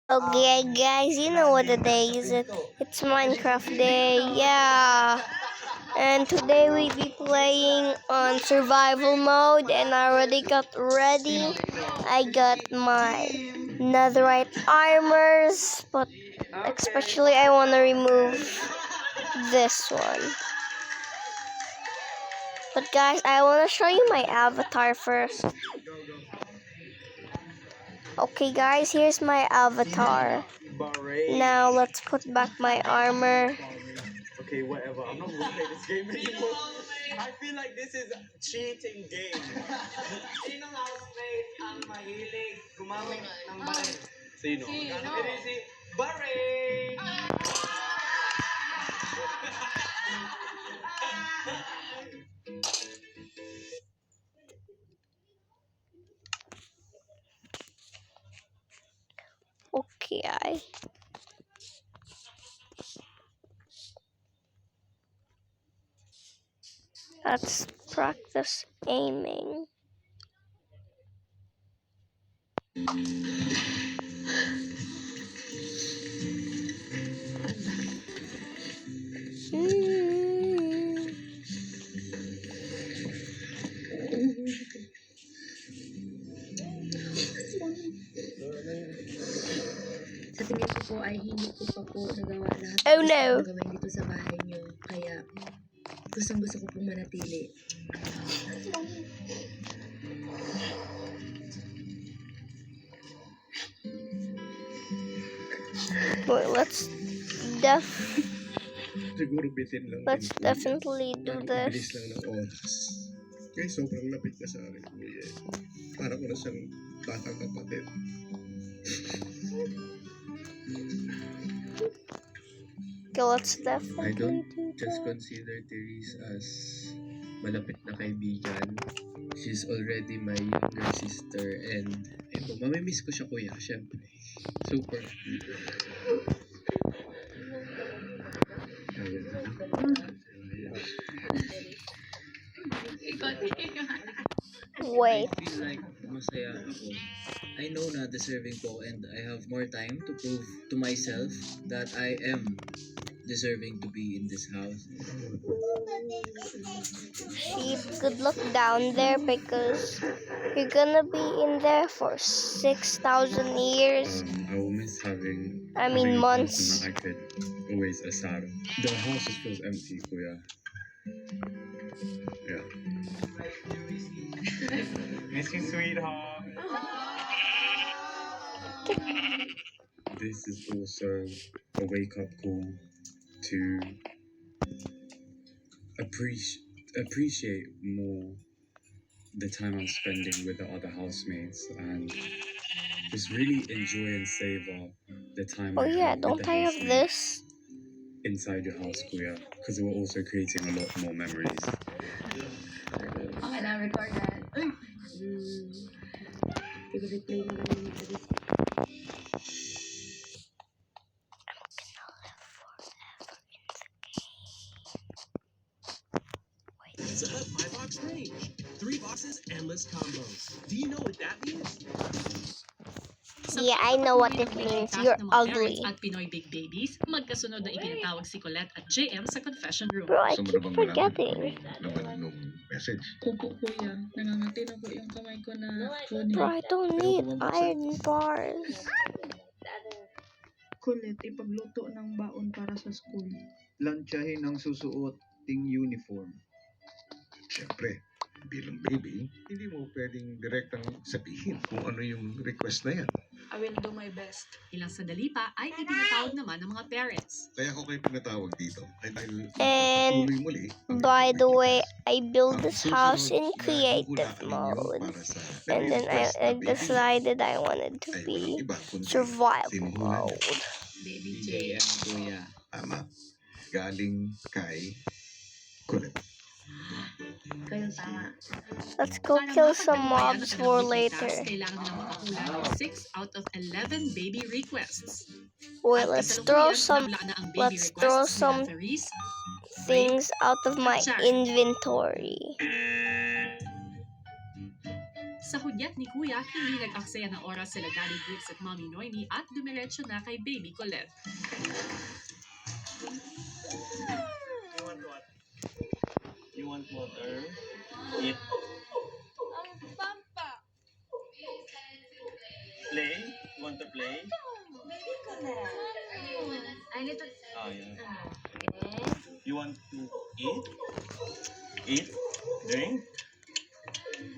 Okay, guys, you know what the day is it? It's Minecraft Day, yeah. And today we be playing on survival mode, and I already got ready. I got my netherite armors, but especially I want to remove this one. But guys, I want to show you my avatar first. Okay guys, here's my avatar. Now let's put back my armor. Okay, whatever. I'm not gonna play this game anymore. I feel like this is a cheating game. Sinong housemate ang mahilig gumamit ng baril? Sino? It is si Baril! Okay. Let's practice aiming. Sa tingin ko po ay hindi ko pa po nagawa lahat Oh no! gawin dito sa bahay niyo. Kaya gusto ko pong manatili. But let's Siguro bitin lang. definitely do Bilis this. lang ng oras. Kaya sobrang lapit na sa akin. Kuya. Para ko na siyang batang kapatid. Okay, let's I definitely don't do just that. consider Therese as malapit na kaibigan. She's already my younger sister and ito, mamimiss ko siya kuya, syempre. Super. Wait. I feel like masaya ako. I know na deserving ko and I have more time to prove to myself that I am deserving to be in this house. Sheep, good luck down there because you're gonna be in there for 6,000 years. I will miss having I mean a months. person that I could always asar. The house just feels empty, kuya. Yeah. Miss you, sweetheart. This is also a wake-up call to appreciate more the time I'm spending with the other housemates and just really enjoy and savor the time Oh I yeah, have don't with the I have housemates this? inside your house, kuya, because we're also creating a lot more memories. Okay na, record that. Replay mo lang yung ito. It's a Hut 5-box range. 3 boxes, endless combos. Do you know what that means? Yeah, I know what it means. You're ugly. At Pinoy Big Babies, magkasunod na ipinatawag si Colette at JM sa confession room. Bro, I Gusto mo keep na bang forgetting. malaman naman nung message? Opo, kuya. Nangangati na po yung kamay ko na kunin. Bro, I don't need iron bars. Kulit, ipagluto ng baon para sa school. Lansyahin ang susuoting uniform. Siyempre, bilang baby, hindi mo pwedeng direktang sabihin kung ano yung request na yan. I will do my best. Ilang sandali pa ay ipinatawag naman ng mga parents. Kaya ako kayo pinatawag dito. Ay dahil And patuloy muli. by the way, I built this house in creative mode. And then I decided I wanted to be survival mode. Baby JM kuya. Tama. Galing kay Kulit. Kayo tama. Let's go kill some mobs for later. Kailangan na makakuha ng 6 out of 11 baby requests. Wait, At let's throw some kasalukuyan, nabla na ang baby let's throw requests some nila Therese, things out of my inventory. Sa hudyat ni Kuya, hindi nag-aksaya ng oras sila Daddy Bricks at Mommy Noemi at dumiretso na kay Baby Colette. You want what? You want water? Eat. Play? You want to play? I need to... Oh, yeah. Okay. You want to eat? Eat? Drink?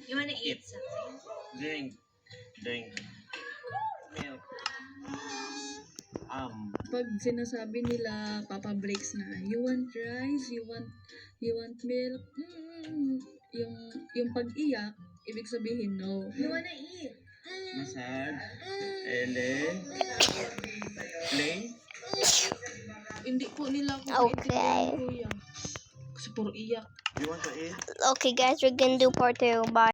You wanna eat something? Drink. Drink. Milk. Pag sinasabi nila, Papa Breaks na, you want rice, you want milk, yung pag-iyak, ibig sabihin no. You wanna eat? Massage. Ele. Play. Hindi po nila ako Okay. maintindihan, kuya. Kasi puro iyak. You want to eat? Okay, guys, we're gonna do part 2. Bye.